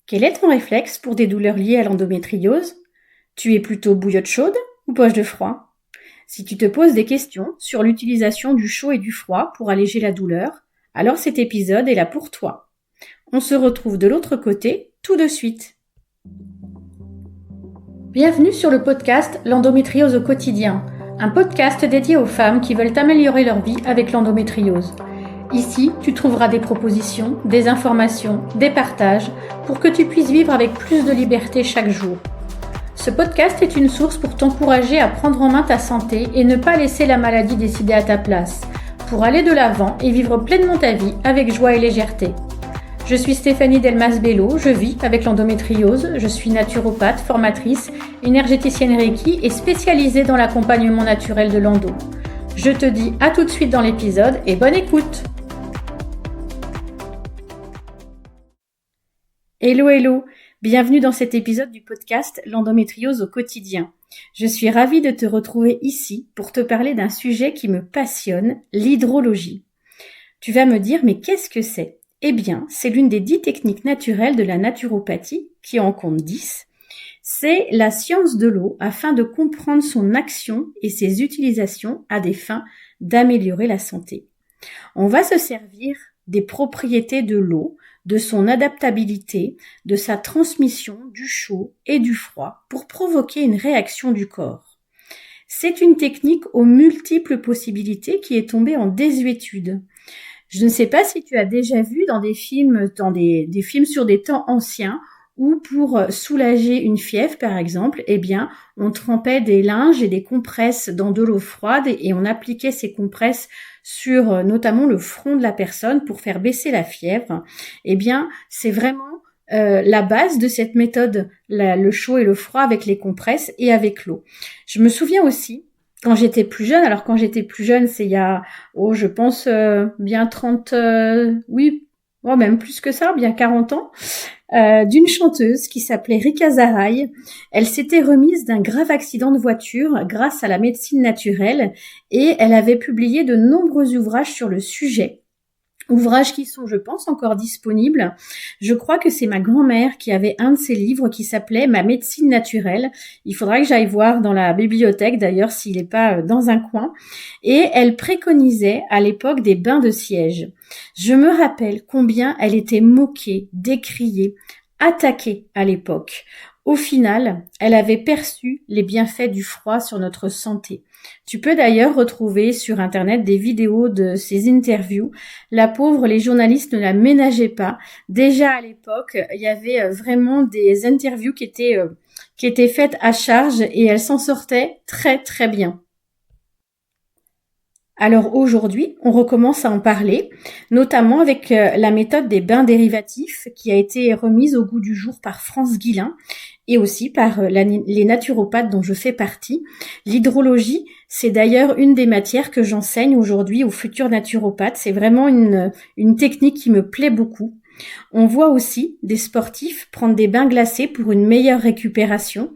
Quel est ton réflexe pour des douleurs liées à l'endométriose? Tu es plutôt bouillotte chaude ou poche de froid? Si tu te poses des questions sur l'utilisation du chaud et du froid pour alléger la douleur, alors cet épisode est là pour toi. On se retrouve de l'autre côté tout de suite. Bienvenue sur le podcast L'endométriose au quotidien, un podcast dédié aux femmes qui veulent améliorer leur vie avec l'endométriose. Ici, tu trouveras des propositions, des informations, des partages pour que tu puisses vivre avec plus de liberté chaque jour. Ce podcast est une source pour t'encourager à prendre en main ta santé et ne pas laisser la maladie décider à ta place, pour aller de l'avant et vivre pleinement ta vie avec joie et légèreté. Je suis Stéphanie Delmas-Bello, je vis avec l'endométriose, je suis naturopathe, formatrice, énergéticienne Reiki et spécialisée dans l'accompagnement naturel de l'endo. Je te dis à tout de suite dans l'épisode et bonne écoute! Hello, bienvenue dans cet épisode du podcast L'endométriose au quotidien. Je suis ravie de te retrouver ici pour te parler d'un sujet qui me passionne, l'hydrologie. Tu vas me dire, mais qu'est-ce que c'est? Eh bien, c'est l'une des 10 techniques naturelles de la naturopathie, qui en compte 10. C'est la science de l'eau afin de comprendre son action et ses utilisations à des fins d'améliorer la santé. On va se servir des propriétés de l'eau, de son adaptabilité, de sa transmission du chaud et du froid pour provoquer une réaction du corps. C'est une technique aux multiples possibilités qui est tombée en désuétude. Je ne sais pas si tu as déjà vu dans des films, des films sur des temps anciens, où pour soulager une fièvre, par exemple, eh bien, on trempait des linges et des compresses dans de l'eau froide et on appliquait ces compresses sur notamment le front de la personne pour faire baisser la fièvre. Eh bien, c'est vraiment la base de cette méthode, le chaud et le froid avec les compresses et avec l'eau. Je me souviens aussi, quand j'étais plus jeune, c'est il y a, je pense, bien 30, même plus que ça, bien 40 ans, d'une chanteuse qui s'appelait Rika Zaraï. Elle s'était remise d'un grave accident de voiture grâce à la médecine naturelle et elle avait publié de nombreux ouvrages sur le sujet. Ouvrages qui sont, je pense, encore disponibles. Je crois que c'est ma grand-mère qui avait un de ses livres qui s'appelait « Ma médecine naturelle ». Il faudra que j'aille voir dans la bibliothèque, d'ailleurs, s'il n'est pas dans un coin. Et elle préconisait à l'époque des bains de siège. Je me rappelle combien elle était moquée, décriée, attaquée à l'époque. Au final, elle avait perçu les bienfaits du froid sur notre santé. Tu peux d'ailleurs retrouver sur Internet des vidéos de ces interviews. La pauvre, les journalistes ne la ménageaient pas. Déjà à l'époque, il y avait vraiment des interviews qui étaient faites à charge et elle s'en sortait très très bien. Alors aujourd'hui, on recommence à en parler, notamment avec la méthode des bains dérivatifs qui a été remise au goût du jour par France Guillain et aussi par les naturopathes dont je fais partie. L'hydrologie, c'est d'ailleurs une des matières que j'enseigne aujourd'hui aux futurs naturopathes. C'est vraiment une technique qui me plaît beaucoup. On voit aussi des sportifs prendre des bains glacés pour une meilleure récupération.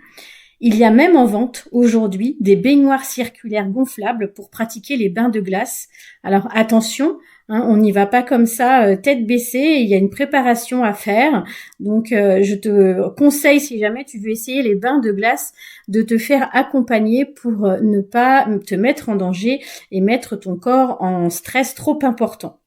Il y a même en vente aujourd'hui des baignoires circulaires gonflables pour pratiquer les bains de glace. Alors attention, on n'y va pas comme ça tête baissée, il y a une préparation à faire. Donc je te conseille, si jamais tu veux essayer les bains de glace, de te faire accompagner pour ne pas te mettre en danger et mettre ton corps en stress trop important.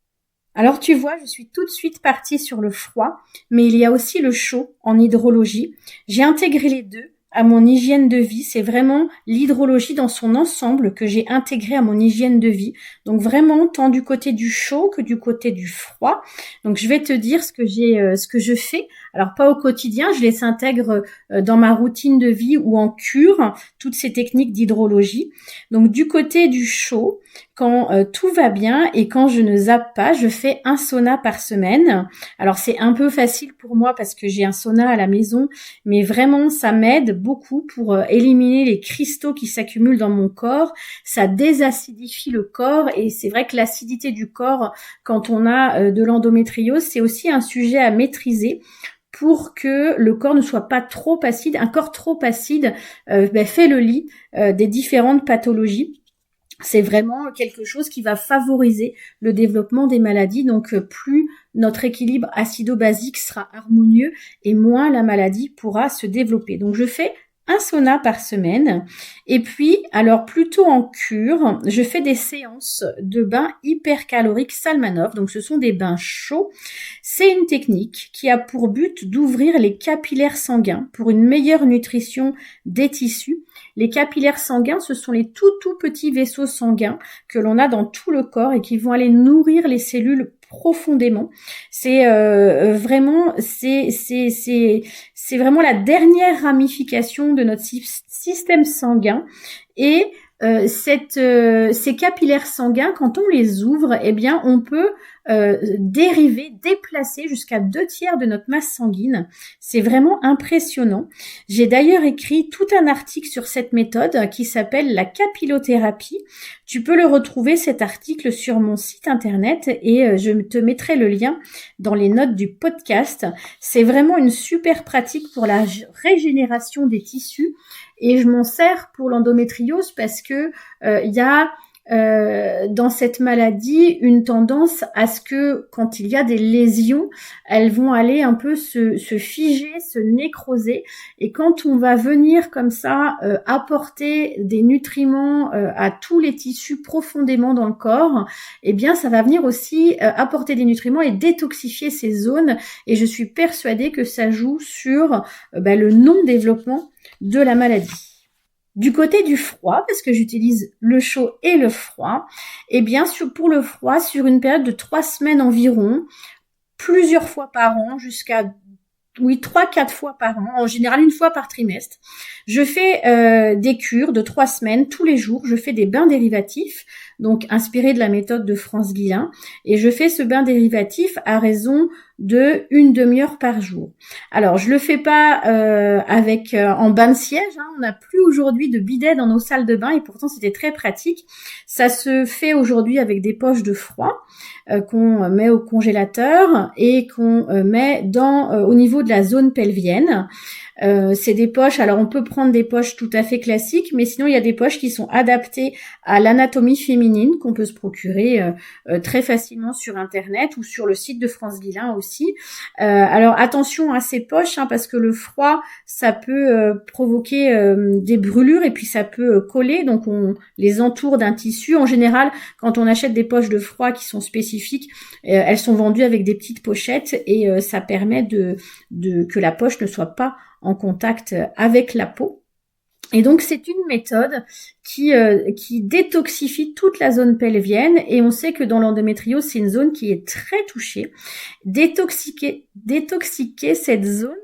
Alors tu vois, je suis tout de suite partie sur le froid, mais il y a aussi le chaud en hydrologie. J'ai intégré les deux à mon hygiène de vie. C'est vraiment l'hydrologie dans son ensemble que j'ai intégré à mon hygiène de vie. Donc vraiment tant du côté du chaud que du côté du froid. Donc je vais te dire ce que je fais. Alors pas au quotidien, je les intègre dans ma routine de vie ou en cure, toutes ces techniques d'hydrologie. Donc du côté du chaud, quand tout va bien et quand je ne zappe pas, je fais un sauna par semaine. Alors c'est un peu facile pour moi parce que j'ai un sauna à la maison, mais vraiment ça m'aide beaucoup pour éliminer les cristaux qui s'accumulent dans mon corps. Ça désacidifie le corps et c'est vrai que l'acidité du corps quand on a de l'endométriose, c'est aussi un sujet à maîtriser pour que le corps ne soit pas trop acide. Un corps trop acide fait le lit des différentes pathologies. c'est vraiment quelque chose qui va favoriser le développement des maladies. Donc, plus notre équilibre acido-basique sera harmonieux et moins la maladie pourra se développer. Donc, je fais un sauna par semaine. Et puis, alors plutôt en cure, je fais des séances de bains hypercaloriques Salmanov. Donc, ce sont des bains chauds. C'est une technique qui a pour but d'ouvrir les capillaires sanguins pour une meilleure nutrition des tissus. Les capillaires sanguins, ce sont les tout petits vaisseaux sanguins que l'on a dans tout le corps et qui vont aller nourrir les cellules profondément. C'est vraiment c'est vraiment la dernière ramification de notre système sanguin et ces capillaires sanguins, quand on les ouvre, eh bien, on peut déplacer jusqu'à 2/3 de notre masse sanguine. C'est vraiment impressionnant. J'ai d'ailleurs écrit tout un article sur cette méthode qui s'appelle la capillothérapie. Tu peux le retrouver, cet article, sur mon site internet et je te mettrai le lien dans les notes du podcast. C'est vraiment une super pratique pour la régénération des tissus. Et je m'en sers pour l'endométriose parce que il y a dans cette maladie une tendance à ce que quand il y a des lésions, elles vont aller un peu se figer, se nécroser. Et quand on va venir comme ça apporter des nutriments à tous les tissus profondément dans le corps, eh bien ça va venir aussi apporter des nutriments et détoxifier ces zones. Et je suis persuadée que ça joue sur le non-développement de la maladie. Du côté du froid, parce que j'utilise le chaud et le froid, eh bien pour le froid, sur une période de 3 semaines environ, plusieurs fois par an, jusqu'à 3-4 fois par an, en général 1 fois par trimestre, je fais des cures de 3 semaines, tous les jours, je fais des bains dérivatifs, donc inspirés de la méthode de France Guillain, et je fais ce bain dérivatif à raison de 1 demi-heure par jour. Alors, je le fais pas en bain de siège, on n'a plus aujourd'hui de bidet dans nos salles de bain, et pourtant c'était très pratique. Ça se fait aujourd'hui avec des poches de froid qu'on met au congélateur et qu'on met au niveau de la zone pelvienne. C'est des poches, alors on peut prendre des poches tout à fait classiques, mais sinon il y a des poches qui sont adaptées à l'anatomie féminine qu'on peut se procurer très facilement sur internet ou sur le site de France Guillain aussi. Alors attention à ces poches parce que le froid ça peut provoquer des brûlures et puis ça peut coller, donc on les entoure d'un tissu. En général, quand on achète des poches de froid qui sont spécifiques, elles sont vendues avec des petites pochettes et ça permet que la poche ne soit pas en contact avec la peau. Et donc c'est une méthode qui détoxifie toute la zone pelvienne et on sait que dans l'endométriose c'est une zone qui est très touchée. Détoxiquer cette zone,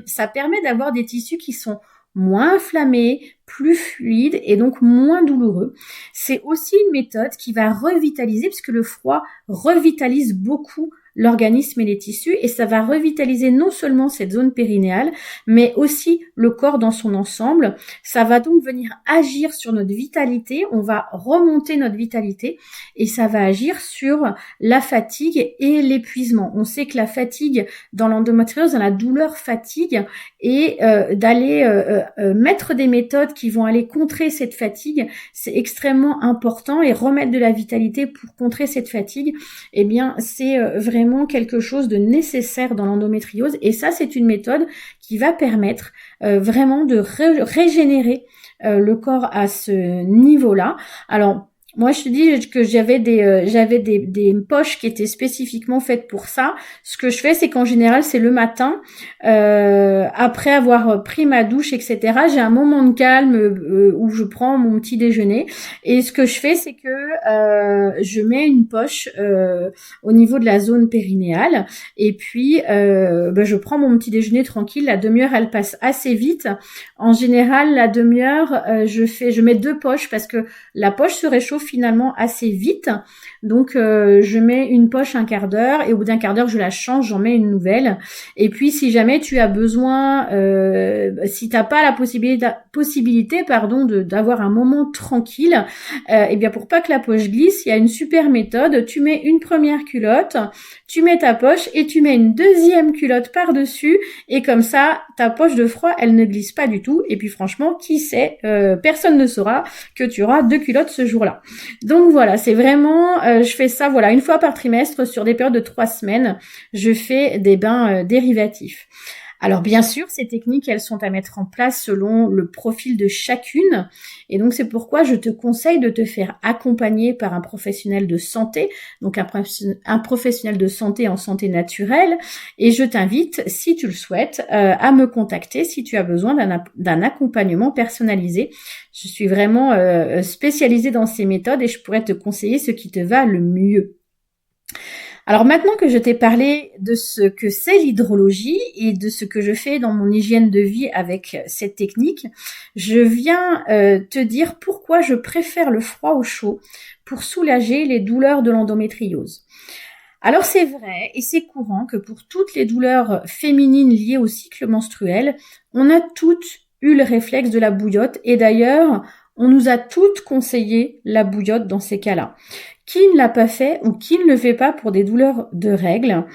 ça permet d'avoir des tissus qui sont moins inflammés, plus fluides et donc moins douloureux. C'est aussi une méthode qui va revitaliser puisque le froid revitalise beaucoup l'organisme et les tissus et ça va revitaliser non seulement cette zone périnéale mais aussi le corps dans son ensemble. Ça va donc venir agir sur notre vitalité, on va remonter notre vitalité et ça va agir sur la fatigue et l'épuisement. On sait que la fatigue dans l'endométriose, dans la douleur fatigue et d'aller mettre des méthodes qui vont aller contrer cette fatigue, c'est extrêmement important et remettre de la vitalité pour contrer cette fatigue, eh bien c'est vraiment quelque chose de nécessaire dans l'endométriose et ça c'est une méthode qui va permettre vraiment de régénérer le corps à ce niveau-là. Alors moi, je te dis que j'avais des poches qui étaient spécifiquement faites pour ça. Ce que je fais, c'est qu'en général, c'est le matin, après avoir pris ma douche, etc. J'ai un moment de calme où je prends mon petit déjeuner. Et ce que je fais, c'est que je mets une poche au niveau de la zone périnéale. Et puis, je prends mon petit déjeuner tranquille. La demi-heure, elle passe assez vite. En général, la demi-heure, je mets 2 poches parce que la poche se réchauffe finalement assez vite. Donc je mets une poche un quart d'heure et au bout d'un quart d'heure je la change, j'en mets une nouvelle. Et puis si jamais tu as besoin, si t'as pas la possibilité d'avoir un moment tranquille, et bien pour pas que la poche glisse, il y a une super méthode. Tu mets une première culotte, tu mets ta poche et tu mets une deuxième culotte par-dessus et comme ça, ta poche de froid, elle ne glisse pas du tout. Et puis franchement, qui sait, personne ne saura que tu auras 2 culottes ce jour-là. Donc voilà, c'est vraiment, je fais ça voilà une fois par trimestre sur des périodes de 3 semaines. Je fais des bains dérivatifs. Alors bien sûr, ces techniques, elles sont à mettre en place selon le profil de chacune. Et donc c'est pourquoi je te conseille de te faire accompagner par un professionnel de santé, donc un professionnel de santé en santé naturelle. Et je t'invite, si tu le souhaites, à me contacter si tu as besoin d'un accompagnement personnalisé. Je suis vraiment spécialisée dans ces méthodes et je pourrais te conseiller ce qui te va le mieux. Alors maintenant que je t'ai parlé de ce que c'est l'hydrologie et de ce que je fais dans mon hygiène de vie avec cette technique, je viens te dire pourquoi je préfère le froid au chaud pour soulager les douleurs de l'endométriose. Alors c'est vrai et c'est courant que pour toutes les douleurs féminines liées au cycle menstruel, on a toutes eu le réflexe de la bouillotte et d'ailleurs, on nous a toutes conseillé la bouillotte dans ces cas-là. Qui ne l'a pas fait ou qui ne le fait pas pour des douleurs de règles?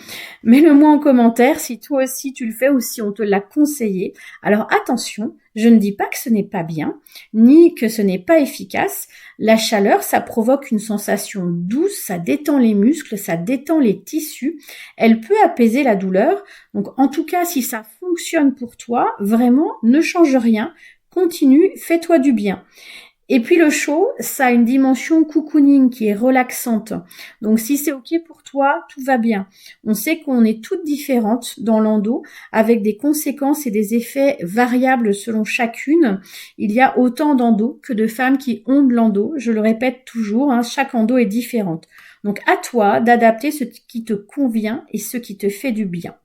Mets-le-moi en commentaire si toi aussi tu le fais ou si on te l'a conseillé. Alors attention, je ne dis pas que ce n'est pas bien, ni que ce n'est pas efficace. La chaleur, ça provoque une sensation douce, ça détend les muscles, ça détend les tissus. Elle peut apaiser la douleur. Donc en tout cas, si ça fonctionne pour toi, vraiment, ne change rien. Continue, fais-toi du bien. Et puis le chaud, ça a une dimension cocooning qui est relaxante. Donc si c'est ok pour toi, tout va bien. On sait qu'on est toutes différentes dans l'endo, avec des conséquences et des effets variables selon chacune. Il y a autant d'endos que de femmes qui ont de l'endo. Je le répète toujours, chaque endo est différente. Donc à toi d'adapter ce qui te convient et ce qui te fait du bien.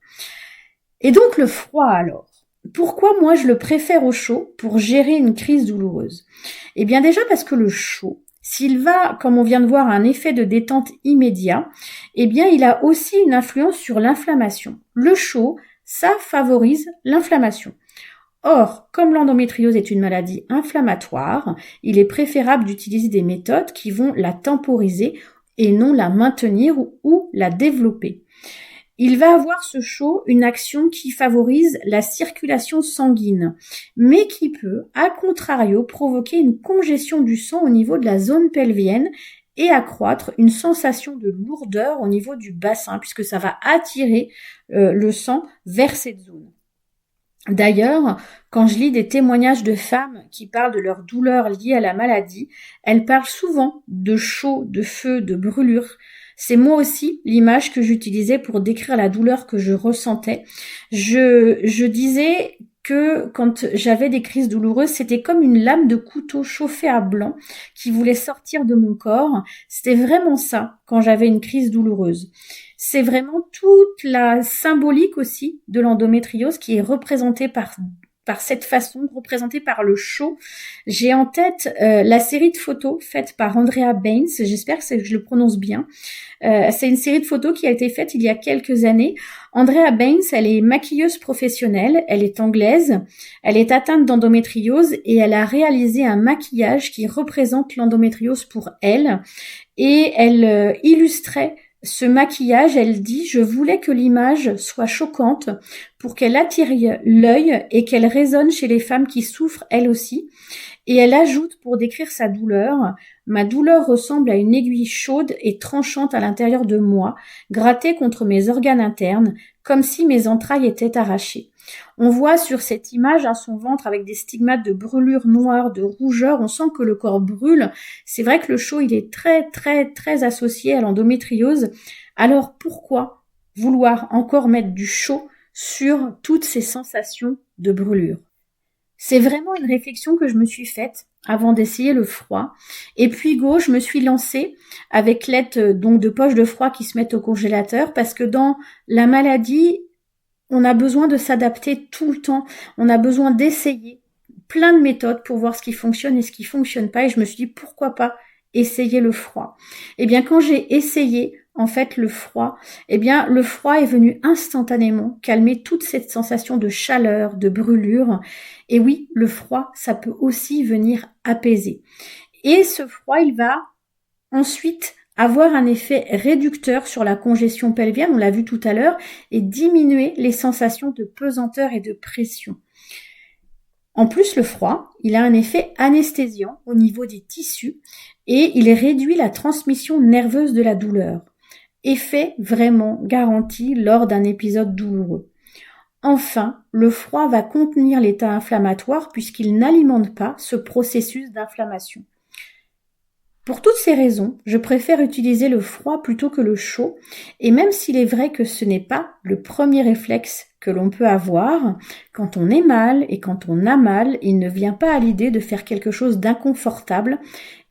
Et donc le froid alors. Pourquoi moi je le préfère au chaud pour gérer une crise douloureuse? Eh bien déjà parce que le chaud, s'il va, comme on vient de voir, un effet de détente immédiat, eh bien il a aussi une influence sur l'inflammation. Le chaud, ça favorise l'inflammation. Or, comme l'endométriose est une maladie inflammatoire, il est préférable d'utiliser des méthodes qui vont la temporiser et non la maintenir ou la développer. Il va avoir ce chaud une action qui favorise la circulation sanguine, mais qui peut, à contrario, provoquer une congestion du sang au niveau de la zone pelvienne et accroître une sensation de lourdeur au niveau du bassin, puisque ça va attirer le sang vers cette zone. D'ailleurs, quand je lis des témoignages de femmes qui parlent de leurs douleurs liées à la maladie, elles parlent souvent de chaud, de feu, de brûlure. C'est moi aussi l'image que j'utilisais pour décrire la douleur que je ressentais. Je disais que quand j'avais des crises douloureuses, c'était comme une lame de couteau chauffée à blanc qui voulait sortir de mon corps. C'était vraiment ça quand j'avais une crise douloureuse. C'est vraiment toute la symbolique aussi de l'endométriose qui est représentée par cette façon, représentée par le chaud. J'ai en tête la série de photos faite par Andrea Baines, j'espère que je le prononce bien. C'est une série de photos qui a été faite il y a quelques années. Andrea Baines, elle est maquilleuse professionnelle, elle est anglaise, elle est atteinte d'endométriose et elle a réalisé un maquillage qui représente l'endométriose pour elle. Et elle illustrait ce maquillage, elle dit « Je voulais que l'image soit choquante pour qu'elle attire l'œil et qu'elle résonne chez les femmes qui souffrent elles aussi. » Et elle ajoute pour décrire sa douleur « Ma douleur ressemble à une aiguille chaude et tranchante à l'intérieur de moi, grattée contre mes organes internes, comme si mes entrailles étaient arrachées. » On voit sur cette image son ventre avec des stigmates de brûlure noire, de rougeur, on sent que le corps brûle. C'est vrai que le chaud, il est très, très, très associé à l'endométriose. Alors pourquoi vouloir encore mettre du chaud sur toutes ces sensations de brûlure? C'est vraiment une réflexion que je me suis faite avant d'essayer le froid. Et puis je me suis lancée avec l'aide donc de poches de froid qui se mettent au congélateur parce que dans la maladie, on a besoin de s'adapter tout le temps. On a besoin d'essayer plein de méthodes pour voir ce qui fonctionne et ce qui fonctionne pas. Et je me suis dit, pourquoi pas essayer le froid? Eh bien, quand j'ai essayé, en fait, le froid est venu instantanément calmer toute cette sensation de chaleur, de brûlure. Et oui, le froid, ça peut aussi venir apaiser. Et ce froid, il va Ensuite, avoir un effet réducteur sur la congestion pelvienne, on l'a vu tout à l'heure, et diminuer les sensations de pesanteur et de pression. En plus, le froid, il a un effet anesthésiant au niveau des tissus et il réduit la transmission nerveuse de la douleur. Effet vraiment garanti lors d'un épisode douloureux. Enfin, le froid va contenir l'état inflammatoire puisqu'il n'alimente pas ce processus d'inflammation. Pour toutes ces raisons, je préfère utiliser le froid plutôt que le chaud, et même s'il est vrai que ce n'est pas le premier réflexe que l'on peut avoir, quand on est mal et quand on a mal, il ne vient pas à l'idée de faire quelque chose d'inconfortable,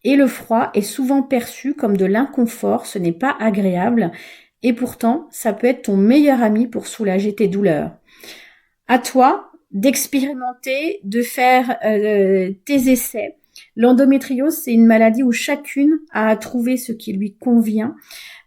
et le froid est souvent perçu comme de l'inconfort, ce n'est pas agréable, et pourtant, ça peut être ton meilleur ami pour soulager tes douleurs. À toi d'expérimenter, de faire tes essais. L'endométriose, c'est une maladie où chacune a à trouver ce qui lui convient.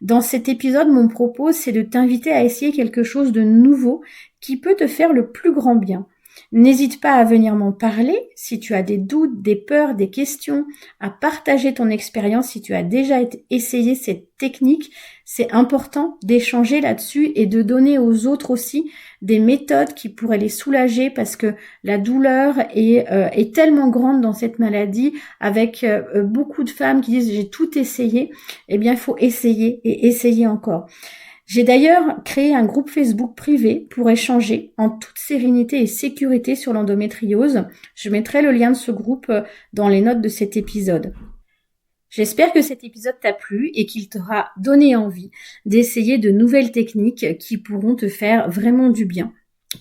Dans cet épisode, mon propos, c'est de t'inviter à essayer quelque chose de nouveau qui peut te faire le plus grand bien. N'hésite pas à venir m'en parler si tu as des doutes, des peurs, des questions, à partager ton expérience si tu as déjà essayé cette technique. C'est important d'échanger là-dessus et de donner aux autres aussi des méthodes qui pourraient les soulager parce que la douleur est tellement grande dans cette maladie avec beaucoup de femmes qui disent j'ai tout essayé. Eh bien, il faut essayer et essayer encore. J'ai d'ailleurs créé un groupe Facebook privé pour échanger en toute sérénité et sécurité sur l'endométriose. Je mettrai le lien de ce groupe dans les notes de cet épisode. J'espère que cet épisode t'a plu et qu'il t'aura donné envie d'essayer de nouvelles techniques qui pourront te faire vraiment du bien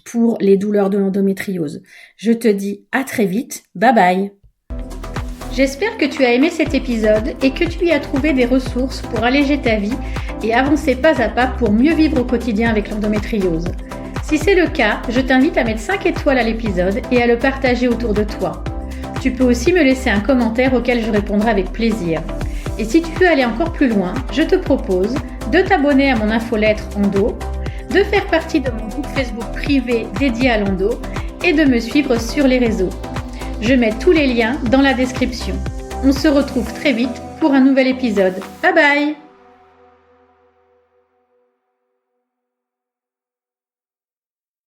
pour les douleurs de l'endométriose. Je te dis à très vite. Bye bye. J'espère que tu as aimé cet épisode et que tu y as trouvé des ressources pour alléger ta vie et avancer pas à pas pour mieux vivre au quotidien avec l'endométriose. Si c'est le cas, je t'invite à mettre 5 étoiles à l'épisode et à le partager autour de toi. Tu peux aussi me laisser un commentaire auquel je répondrai avec plaisir. Et si tu veux aller encore plus loin, je te propose de t'abonner à mon infolettre Endo, de faire partie de mon groupe Facebook privé dédié à l'endo et de me suivre sur les réseaux. Je mets tous les liens dans la description. On se retrouve très vite pour un nouvel épisode. Bye bye!